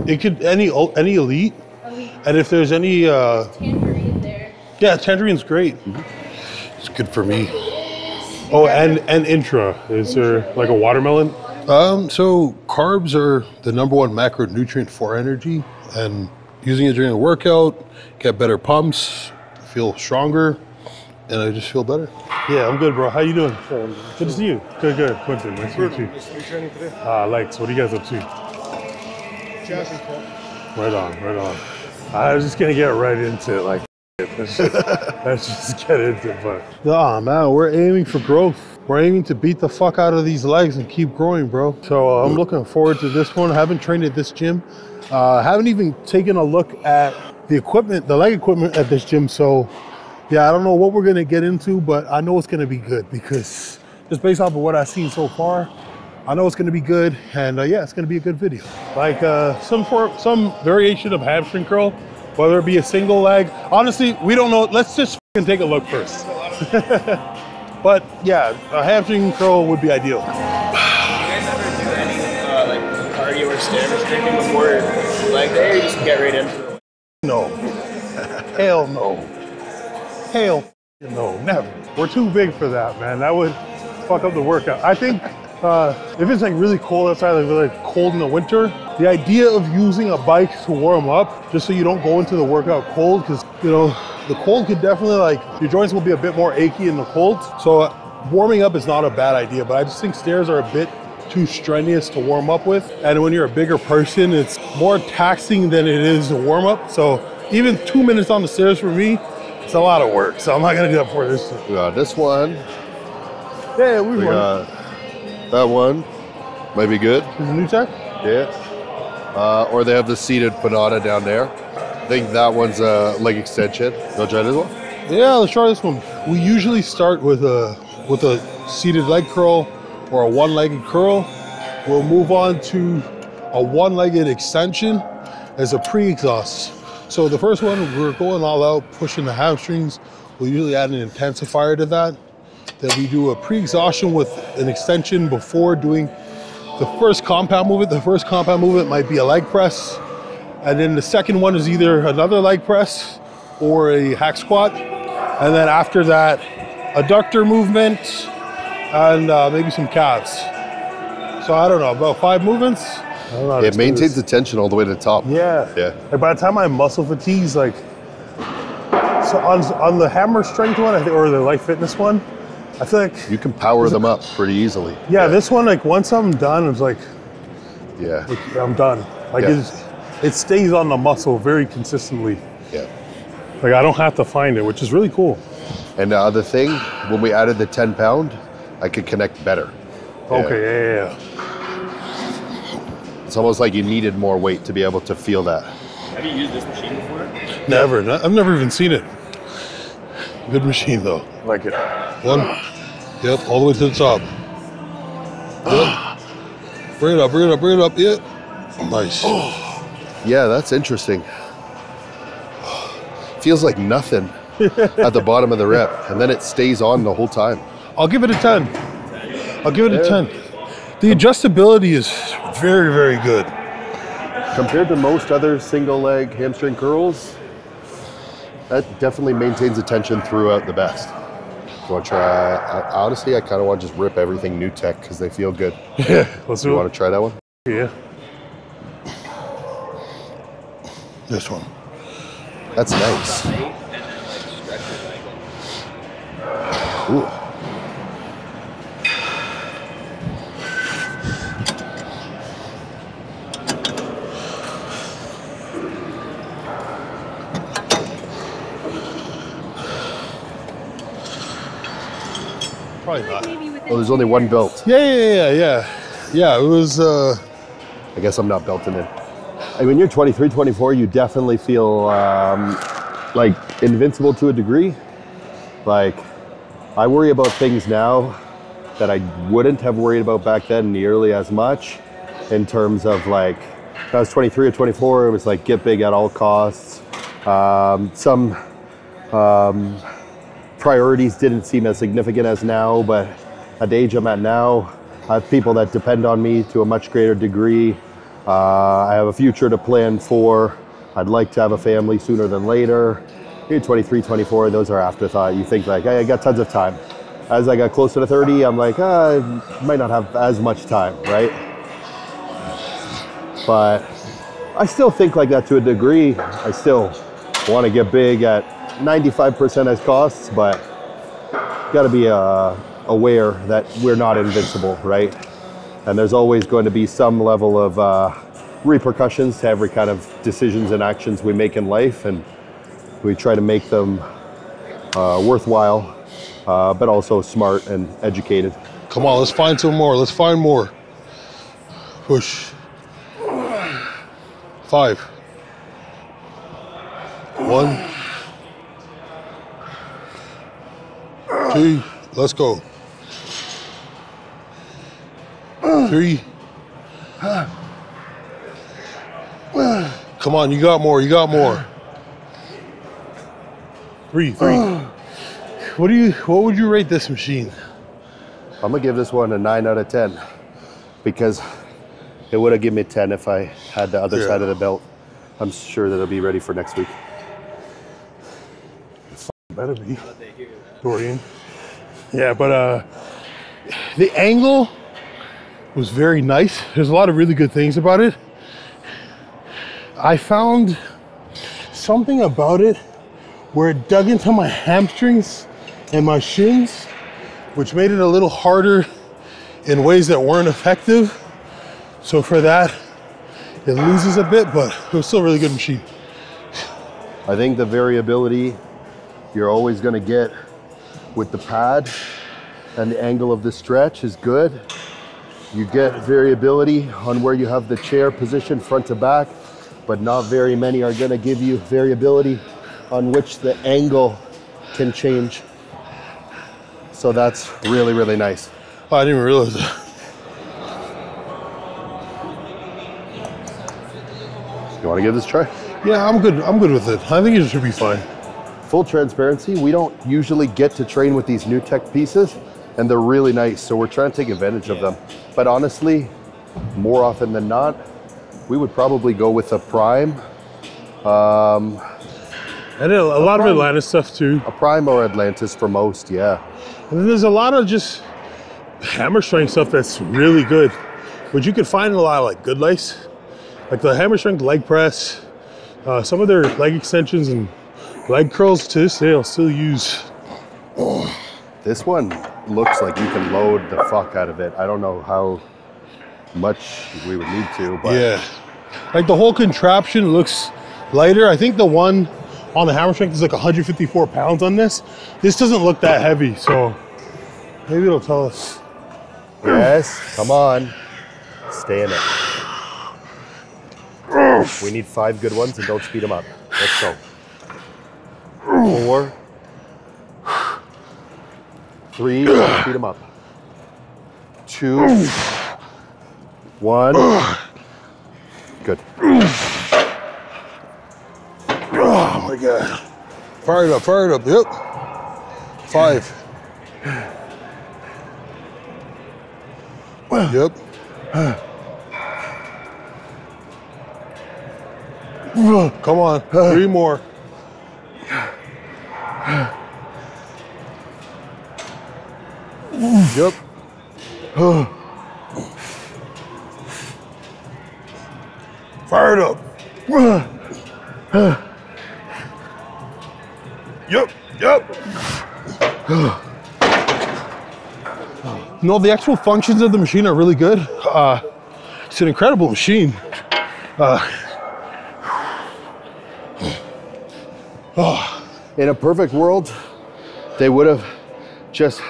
It could any elite, and if there's any Tangerine there. yeah, tangerine's great. It's good for me. Oh, and intra. Is there like a watermelon? So carbs are the #1 macronutrient for energy, and using it during a workout, get better pumps, feel stronger, and I just feel better. Yeah, I'm good, bro. How you doing? Good to see you. Good. Quinton, nice to meet you. Nice to meet you today. Lex, what are you guys up to? Joshing. Right on. I was just gonna get right into it, like, let's just get into it, but. Nah, man, we're aiming for growth. We're aiming to beat the fuck out of these legs and keep growing, bro. So I'm looking forward to this one. I haven't trained at this gym. Haven't even taken a look at the equipment, the leg equipment at this gym. So yeah, I don't know what we're gonna get into, but I know it's gonna be good because just based off of what I've seen so far, I know it's gonna be good, and yeah, it's gonna be a good video. Like some variation of hamstring curl, whether it be a single leg. Honestly, we don't know. Let's just fucking take a look first. But yeah, a hamstring curl would be ideal. Do you guys ever do any like cardio or stand restricting before your leg day, or you just get right into it? No. Hell no. Hell no, never. We're too big for that, man. That would fuck up the workout. I think if it's like really cold outside, like really cold in the winter, the idea of using a bike to warm up, just so you don't go into the workout cold, because you know, the cold could definitely, like, your joints will be a bit more achy in the cold. So warming up is not a bad idea, but I just think stairs are a bit too strenuous to warm up with. And when you're a bigger person, it's more taxing than it is to warm up. So even 2 minutes on the stairs for me, it's a lot of work. So I'm not gonna do that for this. We got this one. Yeah, we got that one. Might be good. Is it new tech? Yeah. Or they have the seated Panada down there. I think that one's a leg extension. You want to try this one? Yeah, let's try this one. We usually start with a seated leg curl or a one-legged curl. We'll move on to a one-legged extension as a pre-exhaust. So the first one, we're going all out, pushing the hamstrings. We'll usually add an intensifier to that. Then we do a pre-exhaustion with an extension before doing the first compound movement. The first compound movement might be a leg press. And then the second one is either another leg press or a hack squat. And then after that, adductor movement and maybe some calves. So I don't know, about 5 movements? I don't know. It maintains the tension all the way to the top. Yeah. Like by the time I'm muscle fatigues, like, so on the hammer strength one, I think, or the light fitness one, I feel like you can power them up pretty easily. Yeah, this one, like, once I'm done, it's like, yeah, I'm done. Like, it stays on the muscle very consistently. Yeah. Like, I don't have to find it, which is really cool. And the other thing, when we added the 10-pound, I could connect better. Okay, yeah. It's almost like you needed more weight to be able to feel that. Have you used this machine before? Never. I've never even seen it. Good machine, though. I like it. One. Yep, all the way to the top. Yep. Bring it up. Yeah. Nice. Yeah, that's interesting. Feels like nothing at the bottom of the rep, and then it stays on the whole time. I'll give it a 10. I'll give it a 10. The adjustability is very, very good. Compared to most other single leg hamstring curls, that definitely maintains the tension throughout the best. You want to try? Honestly, I kind of want to just rip everything new tech because they feel good. Yeah, let's do it. You want to try that one? Yeah. This one. That's nice. Ooh. Probably not. Oh, there's only one belt. Yeah, it was, I guess I'm not belting in. When you're 23, 24, you definitely feel like invincible to a degree. Like, I worry about things now that I wouldn't have worried about back then nearly as much, in terms of, like, when I was 23 or 24, it was like get big at all costs. Some priorities didn't seem as significant as now, but at the age I'm at now, I have people that depend on me to a much greater degree. I have a future to plan for. I'd like to have a family sooner than later. You're 23, 24, those are afterthought. You think like, hey, I got tons of time. As I got closer to 30, I'm like, I might not have as much time, right? But I still think like that to a degree. I still want to get big at 95% as costs, but got to be aware that we're not invincible, right? And there's always going to be some level of repercussions to every kind of decisions and actions we make in life, and we try to make them worthwhile, but also smart and educated. Come on, let's find some more. Let's find more. Push. 5. 1. 2. Let's go. 3. Come on, you got more. You got more. 3. What would you rate this machine? I'm gonna give this one a 9 out of 10 because it would have given me 10 if I had the other side of the belt. I'm sure that it'll be ready for next week. Better be, Dorian. Yeah, but the angle was very nice. There's a lot of really good things about it. I found something about it where it dug into my hamstrings and my shins, which made it a little harder in ways that weren't effective. So for that, it loses a bit, but it was still a really good machine. I think the variability you're always going to get with the pad and the angle of the stretch is good. You get variability on where you have the chair positioned front to back, but not very many are going to give you variability on which the angle can change. So that's really, really nice. Oh, I didn't even realize that. You want to give this a try? Yeah, I'm good with it. I think it should be fine. Full transparency, we don't usually get to train with these new tech pieces, and they're really nice, so we're trying to take advantage of them. But honestly, more often than not, we would probably go with a Prime. And a lot of Atlantis stuff too. A Prime or Atlantis for most, yeah. And then there's a lot of just hammer strength stuff that's really good, which you could find in a lot of like Good Lace. Like the hammer strength leg press, some of their leg extensions and leg curls to this day I'll still use. This one looks like you can load the fuck out of it. I don't know how much we would need to, but yeah, like the whole contraption looks lighter. I think the one on the hammer strength is like 154 pounds on this. This doesn't look that heavy, so maybe it'll tell us. Yes, come on, stay in it. We need 5 good ones and don't speed them up. Let's go. 4, 3, don't speed them up. 2, 1. Good. Oh my God. Fire it up, yep. 5. Yep. Come on, 3 more. Yep. Fire it up. Yep. No, the actual functions of the machine are really good. It's an incredible machine. In a perfect world, they would have just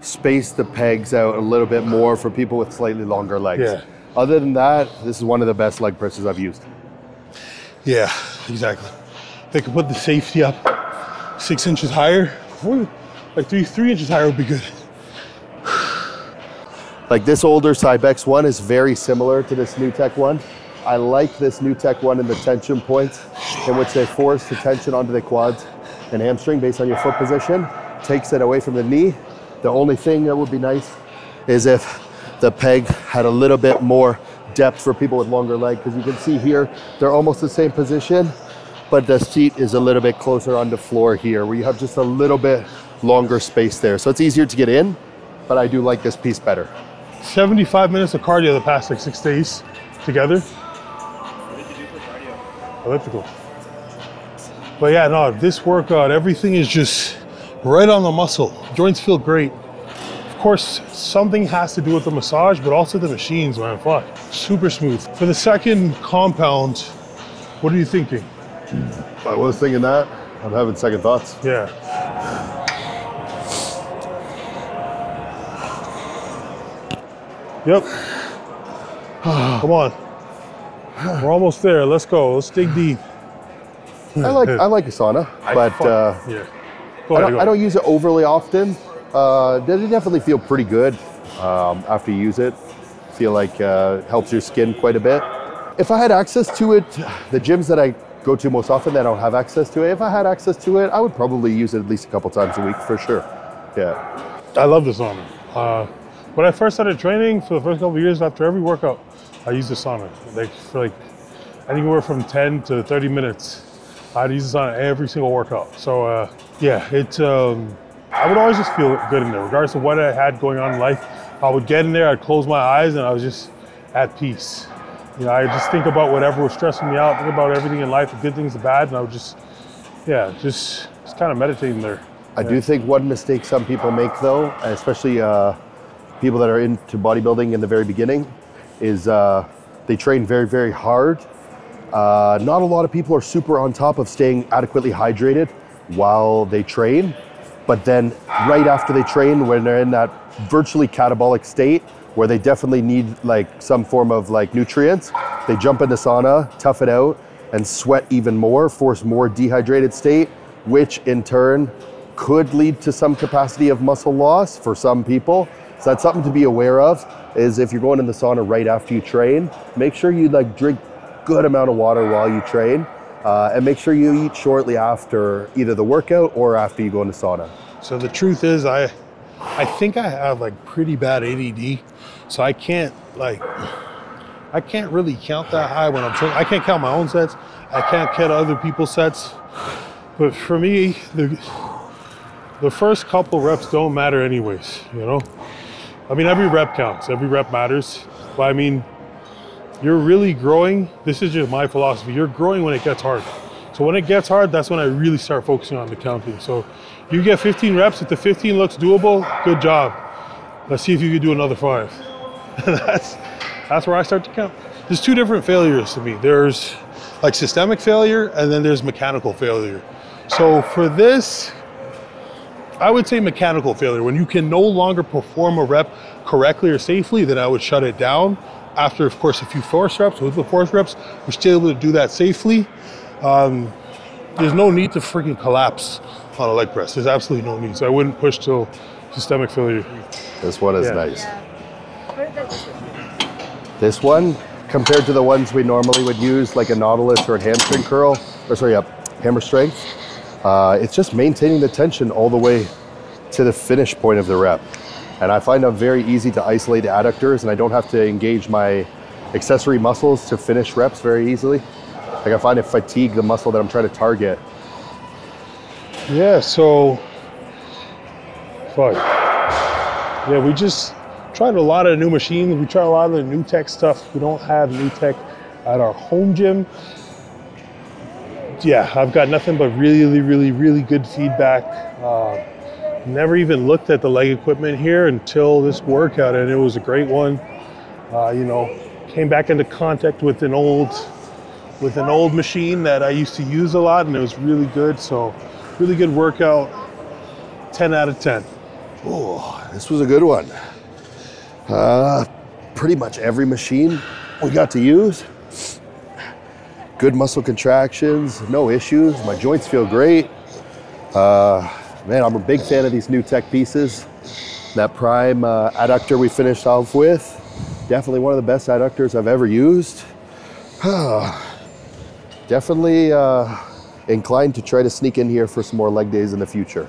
spaced the pegs out a little bit more for people with slightly longer legs. Yeah. Other than that, this is one of the best leg presses I've used. Yeah, exactly. They could put the safety up 6 inches higher. Like 3 inches higher would be good. Like this older Cybex one is very similar to this new tech one. I like this new tech one in the tension points in which they force the tension onto the quads and hamstring based on your foot position, takes it away from the knee. The only thing that would be nice is if the peg had a little bit more depth for people with longer leg, because you can see here, they're almost the same position, but the seat is a little bit closer on the floor here, where you have just a little bit longer space there. So it's easier to get in, but I do like this piece better. 75 minutes of cardio the past like 6 days together. What did you do for cardio? Elliptical. But yeah, no, this workout, everything is just right on the muscle. Joints feel great. Of course, something has to do with the massage, but also the machines, man. Fuck, super smooth. For the second compound, what are you thinking? I was thinking that. I'm having second thoughts. Yeah. Yep. Come on. We're almost there. Let's go. Let's dig deep. I like a sauna, but yeah. I don't use it overly often. They definitely feel pretty good after you use it. Feel like helps your skin quite a bit. If I had access to it, the gyms that I go to most often that don't have access to it, if I had access to it, I would probably use it at least a couple times a week for sure. Yeah. I love the sauna. When I first started training, for the first couple of years after every workout, I used the sauna. Like for anywhere from 10 to 30 minutes, I'd use the sauna every single workout. So yeah, I would always just feel good in there, regardless of what I had going on in life. I would get in there, I'd close my eyes, and I was just at peace. You know, I just think about whatever was stressing me out, think about everything in life, the good things, the bad, and I would just kind of meditating there. I do think one mistake some people make though, especially people that are into bodybuilding in the very beginning, is they train very, very hard. Not a lot of people are super on top of staying adequately hydrated while they train, but then right after they train, when they're in that virtually catabolic state where they definitely need like some form of like nutrients, they jump in the sauna, tough it out, and sweat even more, force more dehydrated state, which in turn could lead to some capacity of muscle loss for some people. So that's something to be aware of, is if you're going in the sauna right after you train, make sure you like drink good amount of water while you train, and make sure you eat shortly after either the workout or after you go in the sauna. So the truth is, I think I have like pretty bad ADD, so I can't really count that high when I'm training. I can't count my own sets. I can't count other people's sets. But for me, the first couple reps don't matter anyways, you know? I mean, every rep counts, every rep matters. But I mean, you're really growing. This is just my philosophy. You're growing when it gets hard. So when it gets hard, that's when I really start focusing on the counting. So you get 15 reps. If the 15 looks doable, good job. Let's see if you can do another 5. That's where I start to count. There's 2 different failures to me. There's like systemic failure, and then there's mechanical failure. So for this, I would say mechanical failure. When you can no longer perform a rep correctly or safely, then I would shut it down. After, of course, a few force reps, with the force reps, we're still able to do that safely. There's no need to freaking collapse on a leg press. There's absolutely no need. So I wouldn't push till systemic failure. This one is nice. This one, compared to the ones we normally would use, like a Nautilus or a hamstring curl, hammer strength, it's just maintaining the tension all the way to the finish point of the rep. And I find them very easy to isolate the adductors, and I don't have to engage my accessory muscles to finish reps very easily. Like I find it fatigue the muscle that I'm trying to target. Yeah, so, fuck. Yeah, we just tried a lot of new machines. We tried a lot of the new tech stuff. We don't have new tech at our home gym. Yeah, I've got nothing but really, really, really good feedback. Never even looked at the leg equipment here until this workout, and it was a great one. You know, came back into contact with an old machine that I used to use a lot, and it was really good. So, really good workout. 10 out of 10. Oh, this was a good one. Pretty much every machine we got to use. Good muscle contractions, no issues. My joints feel great. Man, I'm a big fan of these new tech pieces. That prime adductor we finished off with, definitely one of the best adductors I've ever used. Definitely inclined to try to sneak in here for some more leg days in the future.